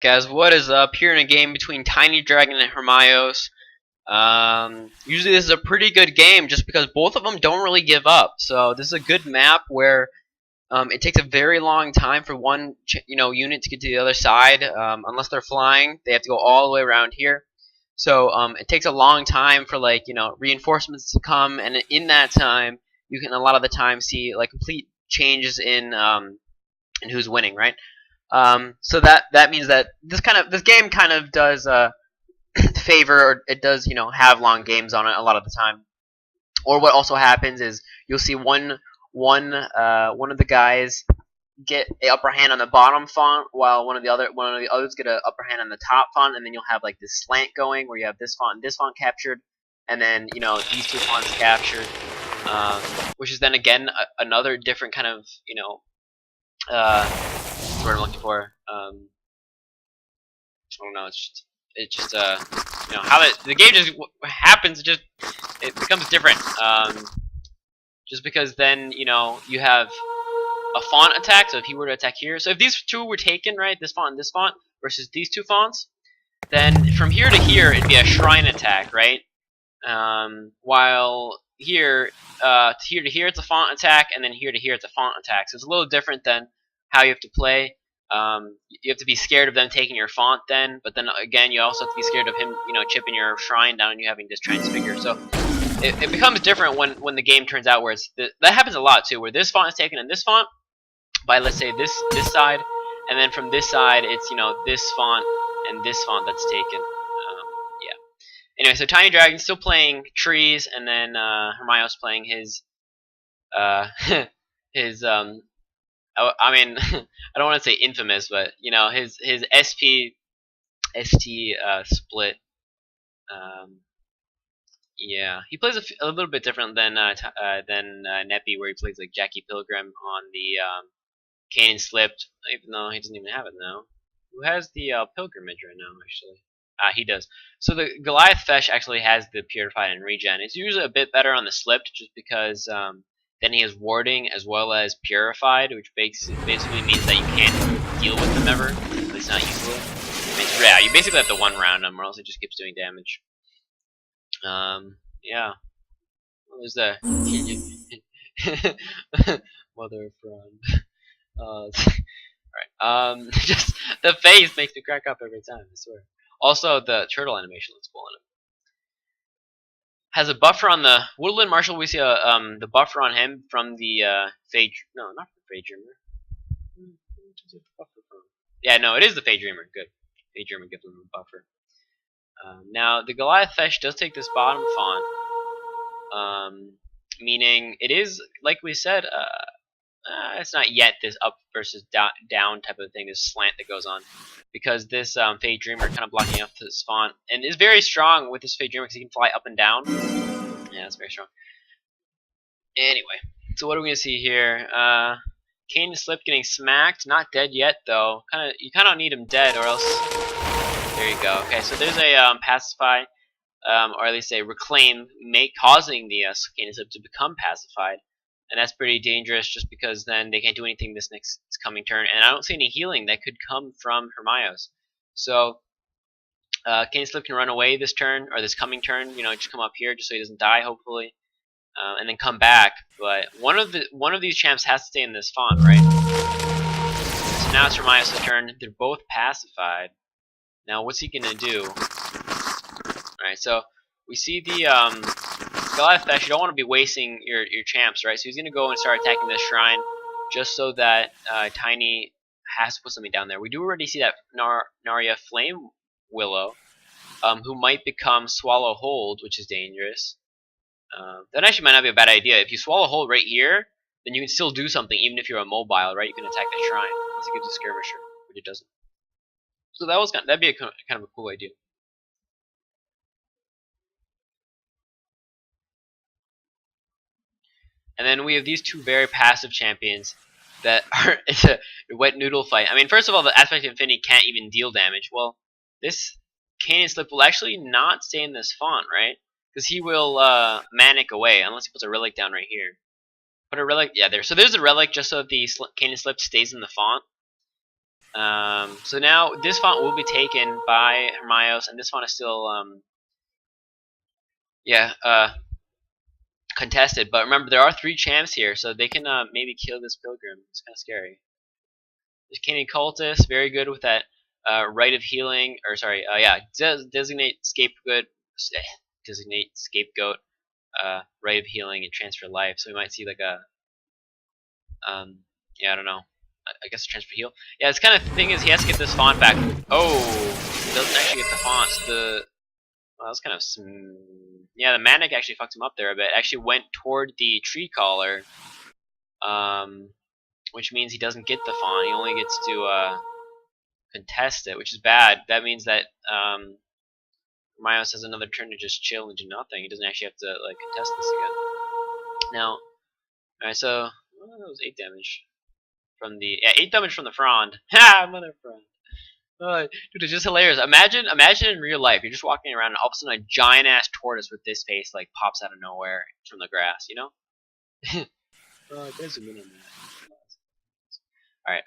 Guys, what is up? Here in a game between TinyDragon and Hermaios. Usually this is a pretty good game just because both of them don't really give up. So this is a good map where it takes a very long time for one unit to get to the other side. Unless they're flying, they have to go all the way around here. So it takes a long time for reinforcements to come, and in that time you can a lot of the time see complete changes in who's winning, right? So that means that this game kind of does favor, or it does have long games on it a lot of the time. Or what also happens is you'll see one of the guys get a upper hand on the bottom font, while one of the others get a upper hand on the top font, and then you'll have like this slant going where you have this font and this font captured, and then these two fonts captured, which is then again another different kind of what's the word I'm looking for. I don't know. It's just how the game just happens. It becomes different. Just because then you have a font attack. So if he were to attack here, so if these two were taken, right, this font and this font versus these two fonts, then from here to here it'd be a shrine attack, right? While here, here to here it's a font attack, and then here to here it's a font attack. So it's a little different than how you have to play. You have to be scared of them taking your font then, but then again you also have to be scared of him chipping your shrine down and you having to transfigure. So it becomes different when the game turns out where that happens a lot too, where this font is taken in this font by, let's say, this side, and then from this side it's this font and this font that's taken. Yeah. Anyway, so TinyDragon's still playing trees, and then Hermaios playing his his I mean, I don't want to say infamous, but his SP ST split. Yeah, he plays a little bit different than Neppy, where he plays like Jackie Pilgrim on the Cane Slipped, even though he doesn't even have it now. Who has the pilgrimage right now, actually? He does. So the Goliath Fesh actually has the Purified and Regen. It's usually a bit better on the Slipped, just because then he has Warding as well as Purified, which basically means that you can't deal with them ever, at least not usually. I mean, yeah, you basically have to one round them, or else it just keeps doing damage. Yeah. What was that? Mother of fraud. Alright. Just the face makes me crack up every time, I swear. Also, the turtle animation looks cool on him. Has a buffer on the Woodland Marshal. We see the buffer on him from the Fade. No, not the Fade Dreamer. Yeah, no, it is the Fade Dreamer. Good. Fade Dreamer gives him a buffer. Now the Goliath Fesh does take this bottom font, meaning it is, like we said, it's not yet this up versus down type of thing, this slant that goes on, because this Fade Dreamer kind of blocking off this font, and is very strong with this Fade Dreamer because he can fly up and down. Yeah, it's very strong. Anyway, so what are we gonna see here? Cane Slip getting smacked, not dead yet though. You kind of need him dead, or else. There you go. Okay, so there's a pacify, or at least a reclaim, causing the Cane Slip to become pacified. And that's pretty dangerous, just because then they can't do anything this next coming turn. And I don't see any healing that could come from Hermaios. So Cane Slip can run away this turn, or this coming turn. Just come up here just so he doesn't die, hopefully, and then come back. But one of these champs has to stay in this font, right? So now it's Hermaios' turn. They're both pacified. Now what's he gonna do? Alright, so we see the Goliath Fesh. You don't want to be wasting your champs, right? So he's gonna go and start attacking this shrine, just so that Tiny has to put something down there. We do already see that Narya Flame Willow, who might become Swallow Hold, which is dangerous. That actually might not be a bad idea. If you Swallow Hold right here, then you can still do something, even if you're immobile, right? You can attack that shrine, unless it gives you Skirmisher, which it doesn't. So that'd be kind of a cool idea. And then we have these two very passive champions that are it's a wet noodle fight. I mean, first of all, the Aspect of Infinity can't even deal damage. Well, this Cane Slip will actually not stay in this font, right? Because he will manic away unless he puts a relic down right here. Put a relic, yeah, there. So there's a relic just so the Cane Slip stays in the font. So now this font will be taken by Hermaios, and this font is still contested. But remember, there are 3 champs here, so they can maybe kill this pilgrim. It's kind of scary. There's Canadian cultist, very good with that rite of healing, or sorry, designate scapegoat, designate scapegoat, rite of healing and transfer life. So we might see like a yeah, I don't know. I guess transfer heal. Yeah, it's kind of thing is he has to get this font back. Oh, he doesn't actually get the font. So well, that's kind of yeah. The manic actually fucked him up there a bit. Actually went toward the tree collar, which means he doesn't get the font. He only gets to contest it, which is bad. That means that Hermaios has another turn to just chill and do nothing. He doesn't actually have to like contest this again. Now, alright, so that was 8 damage. From the 8 damage from the frond. Ha, mother frond. Dude, it's just hilarious. Imagine in real life, you're just walking around and all of a sudden a giant ass tortoise with this face like pops out of nowhere from the grass, you know? I can zoom in on that. Alright,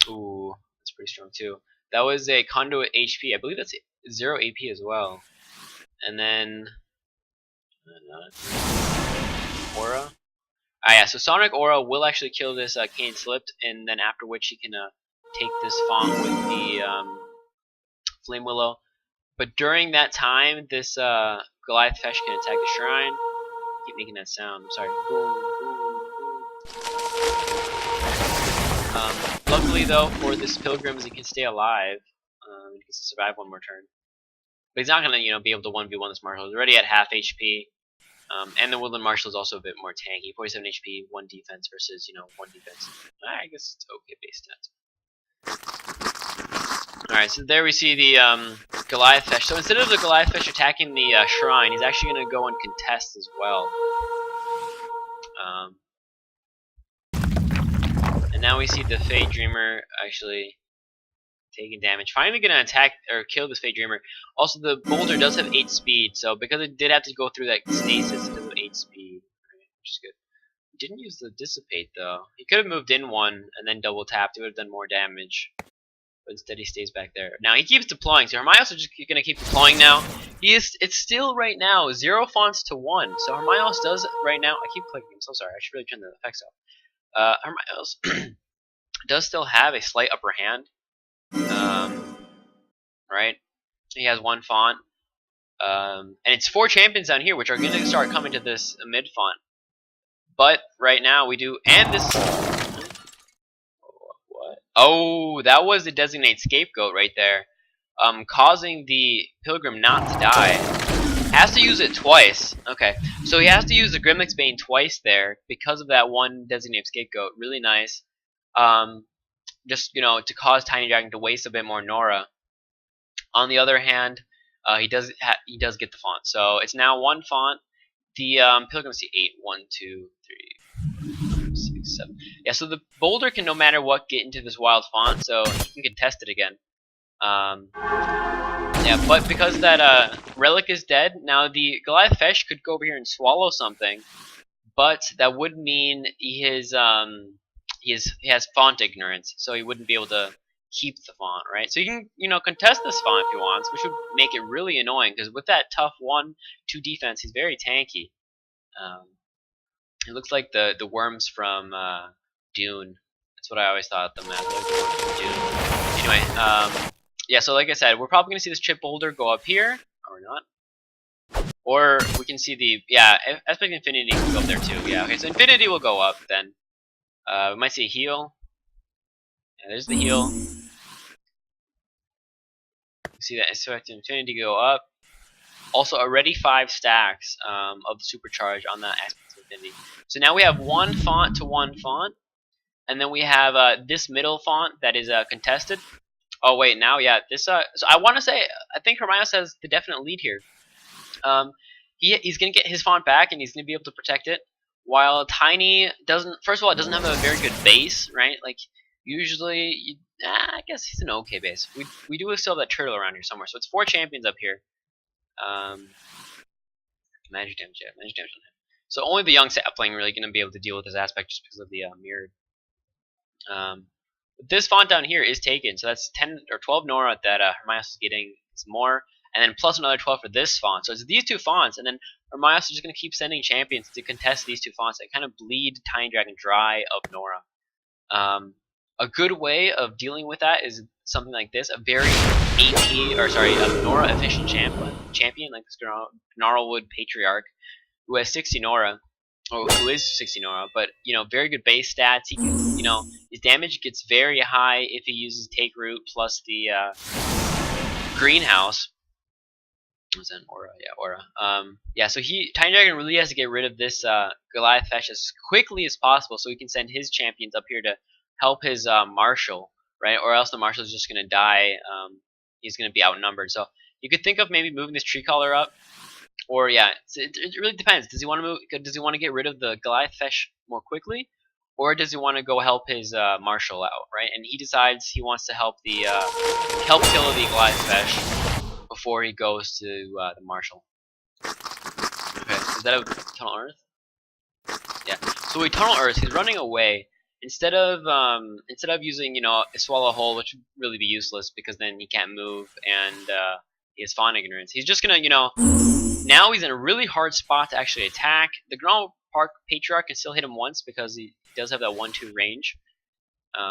ooh, that's pretty strong too. That was a conduit HP. I believe that's 0 AP as well. And then aura. Yeah, so Sonic Aura will actually kill this Kane Slipped, and then after which he can take this font with the Flame Willow. But during that time, this Goliath Fesh can attack the shrine. Keep making that sound. I'm sorry. Luckily, though, for this pilgrim, he can stay alive. He can survive 1 more turn. But he's not gonna, be able to 1v1 this Marshal. He's already at half HP. And the Woodland Marshal is also a bit more tanky. 47 HP, 1 defense versus, 1 defense. I guess it's okay base stats. Alright, so there we see the Goliath Fesh. So instead of the Goliath Fesh attacking the shrine, he's actually going to go and contest as well. And now we see the Fade Dreamer actually taking damage. Finally going to attack or kill this Fade Dreamer. Also, the boulder does have 8 speed, so because it did have to go through that stasis, it does have 8 speed, which is good. He didn't use the Dissipate though. He could have moved in 1 and then double tapped. It would have done more damage. But instead, he stays back there. Now he keeps deploying. So Hermaios is just going to keep deploying now. It's still right now 0 fonts to 1. So Hermaios does right now. I keep clicking. I'm so sorry. I should really turn the effects off. Hermaios does still have a slight upper hand. Right? He has 1 font. And it's 4 champions down here, which are going to start coming to this mid font. But right now we do, and this. What? Oh, that was the designate scapegoat right there, causing the pilgrim not to die. Has to use it twice. Okay, so he has to use the Grimlick's Bane twice there because of that 1 designate scapegoat. Really nice. Just to cause TinyDragon to waste a bit more Nora. On the other hand, he does get the font, so it's now 1 font. The pilgrim, see 8, 1, 2, 3, 6, 7. Yeah, so the boulder can no matter what get into this wild font, so he can contest it again. Yeah, but because that relic is dead, now the Goliath Fesh could go over here and swallow something, but that would mean he has font ignorance, so he wouldn't be able to keep the font, right? So you can, contest this font if he wants, which would make it really annoying, because with that tough 1-2 defense, he's very tanky. It looks like the worms from Dune. That's what I always thought the map was, Dune. Anyway, yeah, so like I said, we're probably going to see this chip boulder go up here, or not. Or we can see the, Aspect Infinity can go up there too. Yeah, okay, so Infinity will go up then. We might see a heal. Yeah, there's the heal. See that Aspect Infinity go up. Also, already 5 stacks of the supercharge on that Aspect Infinity. So now we have 1 font to 1 font, and then we have this middle font that is contested. Oh wait, now this. So I want to say I think Hermaios has the definite lead here. He's gonna get his font back, and he's gonna be able to protect it. While Tiny doesn't. First of all, it doesn't have a very good base, right? Like usually, I guess he's an okay base. We do still have that turtle around here somewhere, so it's 4 champions up here. Magic damage, yeah, magic damage on him. So only the young sapling really going to be able to deal with this aspect just because of the mirrored. This font down here is taken, so that's 10 or 12 Nora that Hermaios is getting. It's more, and then plus another 12 for this font. So it's these two fonts, and then Hermaios is just going to keep sending champions to contest these two fonts that kind of bleed TinyDragon dry of Nora. A good way of dealing with that is something like this: a very a Nora efficient champion like this Gnarlwood Patriarch, who has 60 Nora. Who is 60 Nora, but very good base stats. He can, his damage gets very high if he uses Take Root plus the greenhouse. Was that an aura? Yeah, aura. Yeah. So TinyDragon really has to get rid of this Goliath Fesh as quickly as possible, so he can send his champions up here to help his Marshal, right? Or else the Marshal is just gonna die. He's gonna be outnumbered. So you could think of maybe moving this tree collar up. Or yeah, it really depends. Does he want to move? Does he want to get rid of the Goliath Fesh more quickly, or does he want to go help his Marshal out, right? And he decides he wants to help kill the Goliath Fesh before he goes to the Marshal. Okay, is that a Tunnel Earth? Yeah. So we Tunnel Earth. He's running away. Instead of using a Swallow Hole, which would really be useless because then he can't move and he has Fawn Ignorance. He's just gonna now he's in a really hard spot to actually attack. The Gnarlwood Patriarch can still hit him once because he does have that 1-2 range. You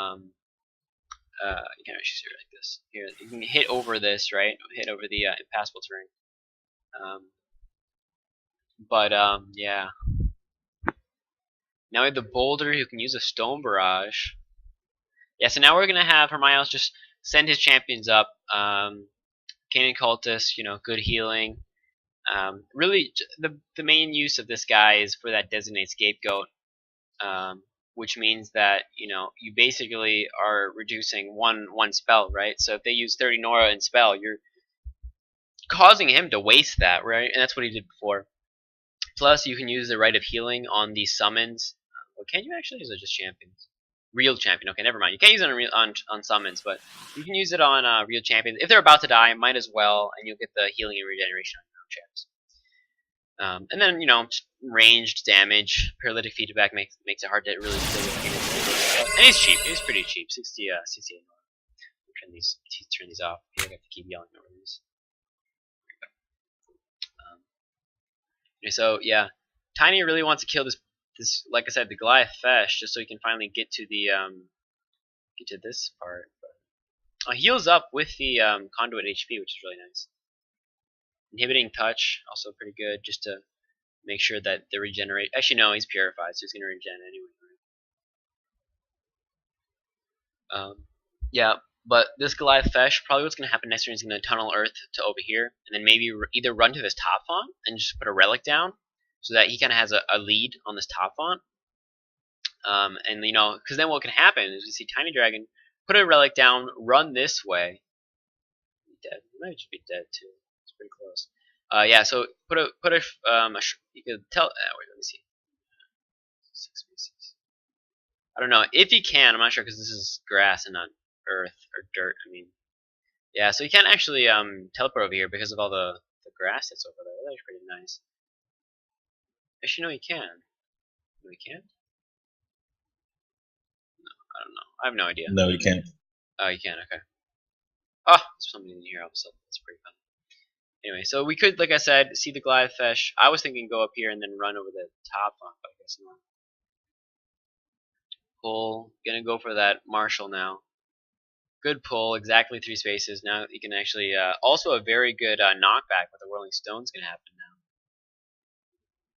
can actually see it like this. Here, you can hit over this, right? Hit over the impassable terrain. Yeah. Now we have the Boulder who can use a Stone Barrage. Yeah, so now we're gonna have Hermaios just send his champions up. Canaan Cultist, good healing. Really, the main use of this guy is for that Designate Scapegoat, which means that you basically are reducing one spell, right? So if they use 30 Nora in spell, you're causing him to waste that, right? And that's what he did before. Plus, you can use the Rite of Healing on these summons. Well, can you actually use it just champions? Real champion. Okay, never mind. You can't use it on summons, but you can use it on real champions. If they're about to die, might as well, and you'll get the healing and regeneration on your own champs. And then ranged damage, paralytic feedback makes it hard to really deal with Canaan. And he's cheap. He's pretty cheap. 68. Turn these off. I have to keep yelling over these. So yeah, Tiny really wants to kill this, like I said, the Goliath Fesh, just so he can finally get to this part. But, heals up with the Conduit HP, which is really nice. Inhibiting Touch, also pretty good, just to make sure that the regenerate. Actually, no, he's purified, so he's gonna regen anyway. Yeah, but this Goliath Fesh, probably what's gonna happen next turn is gonna tunnel Earth to over here, and then maybe either run to this top font and just put a relic down, so that he kind of has a lead on this top font. And because then what can happen is we see TinyDragon put a relic down, run this way. Dead. He might just be dead too. It's pretty close. Yeah. So you could tell. Wait, let me see. 6 pieces. I don't know if he can. I'm not sure because this is grass and not earth or dirt. I mean, yeah. So you can't actually teleport over here because of all the grass that's over there. That's pretty nice. Actually, no, he can. No, he can't. I don't know. I have no idea. No, you can't. Oh, you can. Okay. Oh, there's something in here all of a sudden. That's pretty fun. Anyway, so we could, like I said, see the Goliath Fesh. I was thinking go up here and then run over the top one, but I guess not. Pull. Gonna go for that Marshal now. Good pull. Exactly 3 spaces. Now you can actually also a very good knockback with the Whirling Stone's gonna happen now.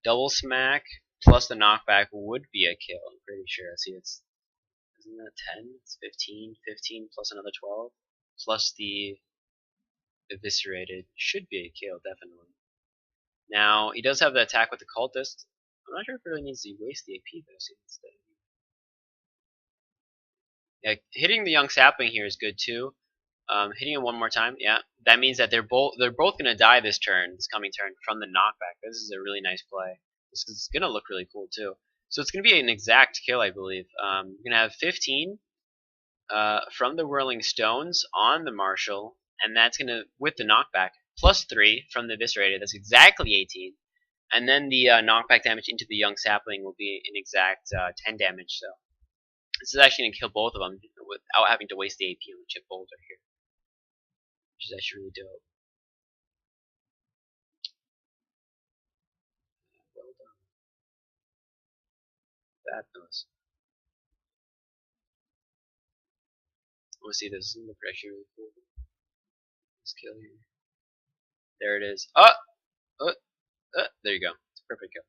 Double smack plus the knockback would be a kill. I'm pretty sure. I see isn't that 10? It's 15. 15 plus another 12 plus the eviscerated should be a kill definitely. Now he does have the attack with the cultist. I'm not sure if it really needs to waste the AP though. So instead, yeah, hitting the young sapling here is good too. Hitting him one more time, yeah. That means that they're both gonna die this coming turn from the knockback. This is a really nice play. This is gonna look really cool too. So it's gonna be an exact kill, I believe. You're gonna have 15 from the Whirling Stones on the Marshal, and that's gonna with the knockback plus 3 from the eviscerated. That's exactly 18, and then the knockback damage into the young sapling will be an exact 10 damage. So this is actually gonna kill both of them without having to waste the AP on the chip boulder here, which is actually really dope. Well done. Fabulous. I want to see this. This is actually really cool. Let's kill here. There it is. There you go. It's a perfect kill.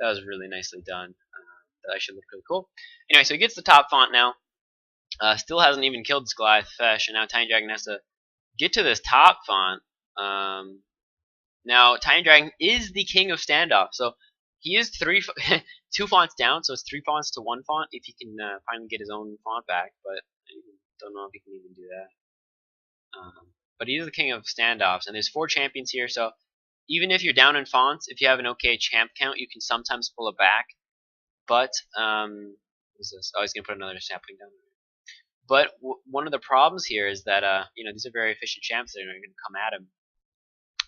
That was really nicely done. That actually looked really cool. Anyway, so he gets the top font now. Still hasn't even killed this Goliath Fesh, and now TinyDragon has to get to this top font. Now TinyDragon is the king of standoff, so he is two fonts down, so it's 3 fonts to 1 font if he can finally get his own font back. But I don't know if he can even do that. But he is the king of standoffs, and there's 4 champions here, so even if you're down in fonts, if you have an okay champ count, you can sometimes pull it back. But what is this? Oh, he's gonna put another sapling down there. But one of the problems here is that these are very efficient champs that are going to come at him,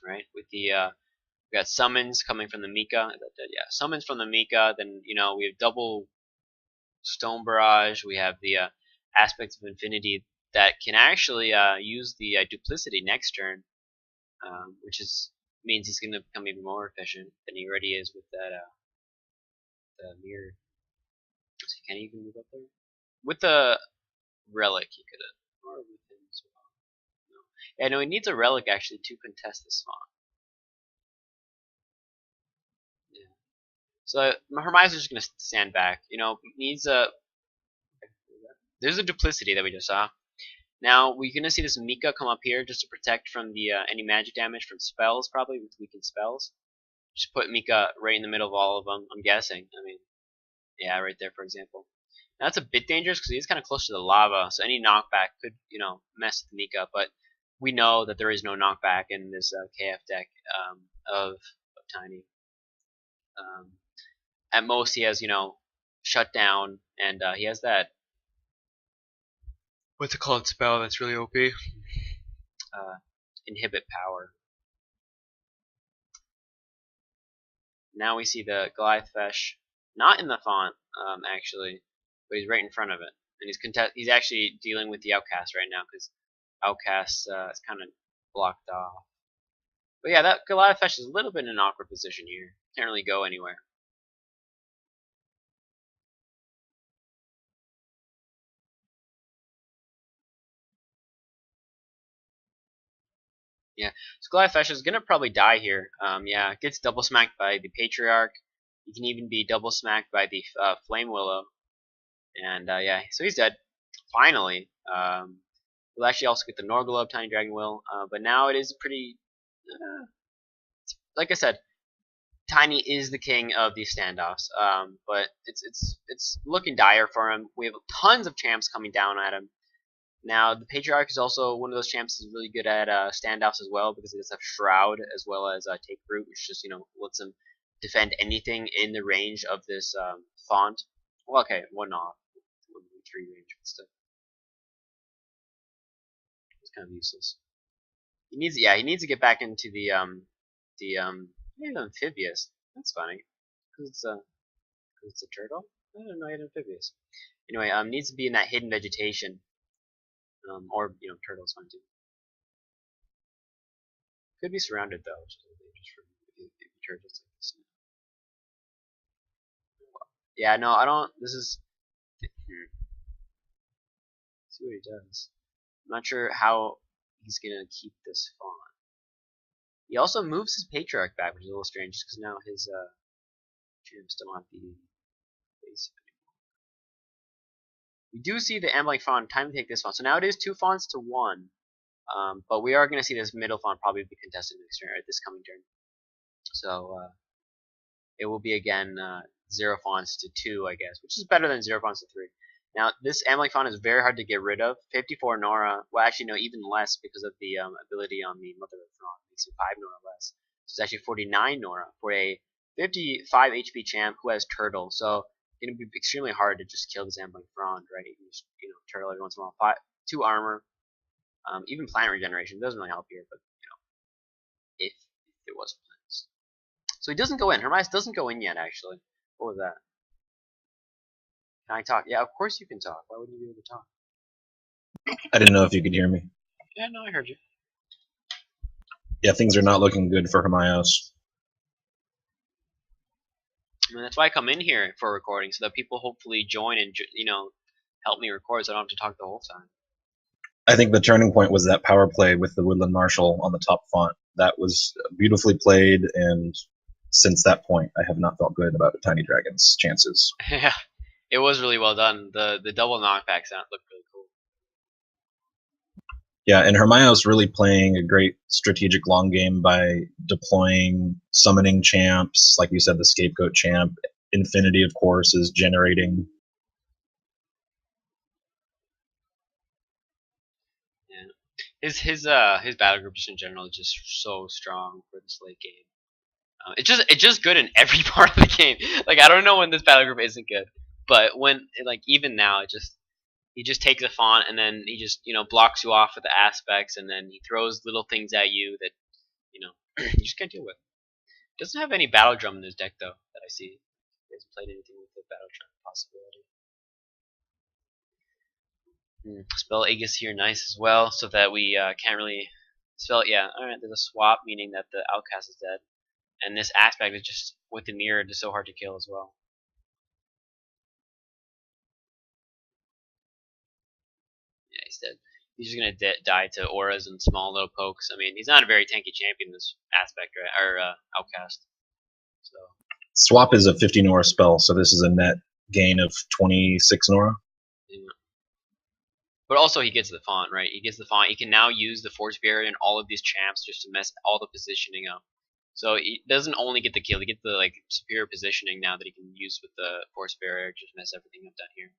right? With the we got summons coming from the Mika. Yeah, summons from the Mika. Then we have double stone barrage. We have the aspects of infinity that can actually use the duplicity next turn, which means he's going to become even more efficient than he already is with that the mirror. So can he even move up there? With the relic, he could have, or with him as well. No. Yeah, no, he needs a relic actually to contest this spawn. Yeah. So Hermaios is just gonna stand back. Needs a. There's a duplicity that we just saw. Now we're gonna see this Mika come up here just to protect from the any magic damage from spells, probably with weakened spells. Just put Mika right in the middle of all of them. I'm guessing. I mean, yeah, right there, for example. Now that's a bit dangerous because he's kind of close to the lava, so any knockback could, mess with Mika. But we know that there is no knockback in this KF deck of Tiny. At most, he has, shut down, and he has that. What's it called? Spell that's really OP. Inhibit power. Now we see the Goliath Fesh, not in the font, actually. But he's right in front of it, and he's actually dealing with the outcast right now because outcast is kind of blocked off. But yeah, that Goliath Fesh is a little bit in an awkward position here. Can't really go anywhere. Yeah, so Goliath Fesh is gonna probably die here. Yeah, gets double smacked by the Patriarch. He can even be double smacked by the Flame Willow. And yeah, so he's dead. Finally. We'll actually also get the Norglobe, TinyDragon will. But now it is pretty. Like I said, Tiny is the king of these standoffs. But it's looking dire for him. We have tons of champs coming down at him. Now the Patriarch is also one of those champs that's really good at standoffs as well because he does have Shroud as well as Take Root, which just lets him defend anything in the range of this font. Well, okay, 1 off. 3 range, but still. It's kind of useless. He needs to get back into the amphibious. That's funny, because it's a turtle. I don't know, he had amphibious. Anyway, needs to be in that hidden vegetation, or turtle's fine too. Could be surrounded though, which is dangerous for if you turtles like this. Yeah, no, I don't. This is. See what he does. I'm not sure how he's gonna keep this font. He also moves his Patriarch back, which is a little strange, just because now his champs don't have the base anymore. We do see the Ambling font. Time to take this font. So now it is 2 fonts to 1. But we are going to see this middle font probably be contested next turn, or this coming turn. So it will be again 0 fonts to 2, I guess, which is better than 0 fonts to 3. Now this Ambling font is very hard to get rid of. 54 Nora, well actually no, even less because of the ability on the Mother of Thrawn. Makes it 5 Nora less. So it's actually 49 Nora for a 55 HP champ who has Turtle. So it's going to be extremely hard to just kill this Ambling Frond, right? You can just, Turtle every once in a while. 2 armor. Even plant regeneration doesn't really help here, but if there was plants. So he doesn't go in. Hermaios doesn't go in yet, actually. What was that? Can I talk? Yeah, of course you can talk. Why wouldn't you be able to talk? I didn't know if you could hear me. Yeah, no, I heard you. Yeah, things are not looking good for Hermaios. I mean, that's why I come in here for recording, so that people hopefully join and help me record, so I don't have to talk the whole time. I think the turning point was that power play with the Woodland Marshal on the top font. That was beautifully played, and since that point, I have not felt good about TinyDragon's chances. Yeah, it was really well done. The double knockback sound looked really cool. Yeah, and Hermaios really playing a great strategic long game by deploying summoning champs, like you said, the scapegoat champ. Infinity, of course, is generating. Yeah, his battle group just in general is just so strong for this late game. It's just good in every part of the game. Like I don't know when this battle group isn't good, but when like even now he just takes a font and then he just blocks you off with the aspects and then he throws little things at you that you just can't deal with. Doesn't have any battle drum in his deck though that I see. He hasn't played anything with the battle drum possibility. Spell Aegis here nice as well, so that we can't really spell. Yeah, all right. There's a swap, meaning that the outcast is dead, and this aspect is just with the mirror, just so hard to kill as well. Yeah, he's dead. He's just gonna die to auras and small little pokes. I mean, he's not a very tanky champion this aspect, right? Or outcast. So Swap is a 50 Nora spell, so this is a net gain of 26 Nora. yeah. But also he gets the font, right? He gets the font. He can now use the force barrier and all of these champs just to mess all the positioning up. So he doesn't only get the kill; he gets the superior positioning now that he can use with the force barrier, just mess everything up down here.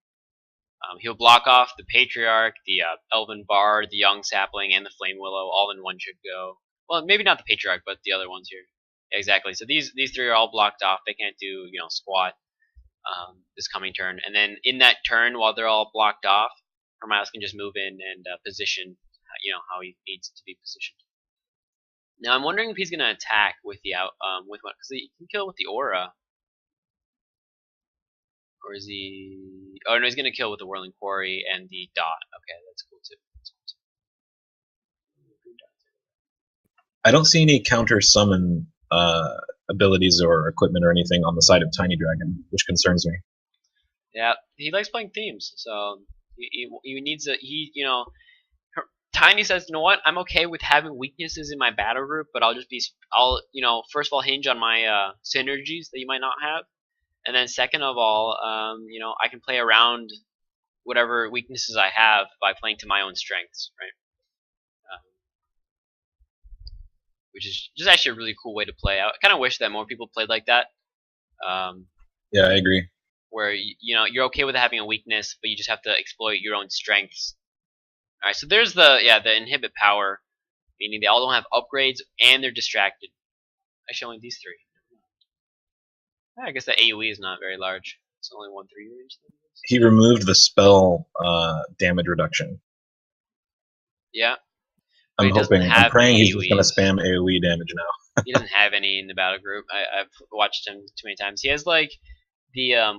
He'll block off the Patriarch, the Elven Bard, the Young Sapling, and the Flame Willow all in one should go. Well, maybe not the Patriarch, but the other ones here. Yeah, exactly. So these three are all blocked off. They can't do squat this coming turn. And then in that turn, while they're all blocked off, Hermaios can just move in and position, how he needs to be positioned. Now I'm wondering if he's gonna attack with the with what? Because he can kill with the aura. Or is he? Oh no, he's gonna kill with the Whirling Quarry and the dot. Okay, that's cool too. I don't see any counter summon abilities or equipment or anything on the side of TinyDragon, which concerns me. Yeah, he likes playing themes, so he needs Tiny says, you know what? I'm okay with having weaknesses in my battle group, but I'll first of all hinge on my synergies that you might not have. And then second of all, I can play around whatever weaknesses I have by playing to my own strengths, right? Which is just actually a really cool way to play. I kind of wish that more people played like that. Yeah, I agree. Where you're okay with having a weakness, but you just have to exploit your own strengths. All right, so there's the inhibit power, meaning they all don't have upgrades and they're distracted. Actually, only these three. I guess the AoE is not very large. It's only 1/3 range. He removed the spell damage reduction. Yeah. I'm praying he's just going to spam AoE damage now. He doesn't have any in the battle group. I've watched him too many times. He has the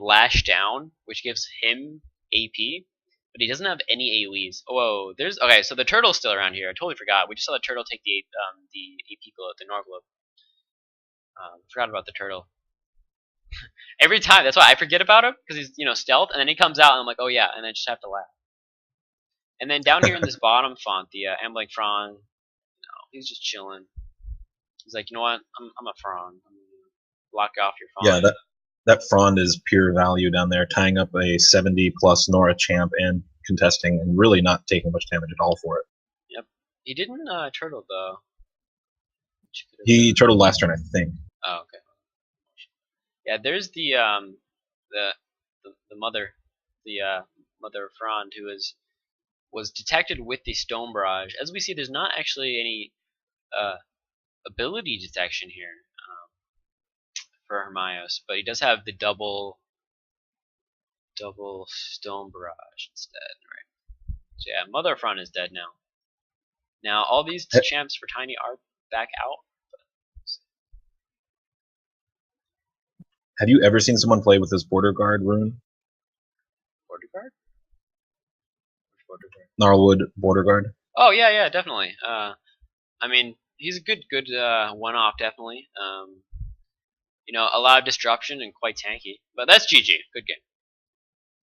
Lash Down, which gives him AP, but he doesn't have any AoEs. Whoa, okay. So the turtle's still around here. I totally forgot. We just saw the turtle take the AP glow, the Nor glow. Forgot about the turtle. Every time, that's why I forget about him, because he's stealth, and then he comes out and I'm like, oh yeah, and I just have to laugh. And then down here in this bottom font, the Ambling Fron, he's just chilling. He's like, you know what, I'm a Fron. I'm gonna block off your font. Yeah, that Frond is pure value down there, tying up a 70 plus Nora champ and contesting, and really not taking much damage at all for it. Yep. He didn't turtle though. He turtled last turn, I think. Oh, okay. Yeah, there's the mother, mother of Frond, who was detected with the Stone Barrage. As we see, there's not actually any ability detection here for Hermaios, but he does have the double Stone Barrage instead, right? So yeah, Mother of Frond is dead now. Now all these champs for Tiny are back out. Have you ever seen someone play with this Border Guard rune? Border Guard? Which Border Guard? Gnarlwood Border Guard. Oh yeah, definitely. I mean, he's a good one-off, definitely. You know, a lot of disruption and quite tanky. But that's GG. Good game.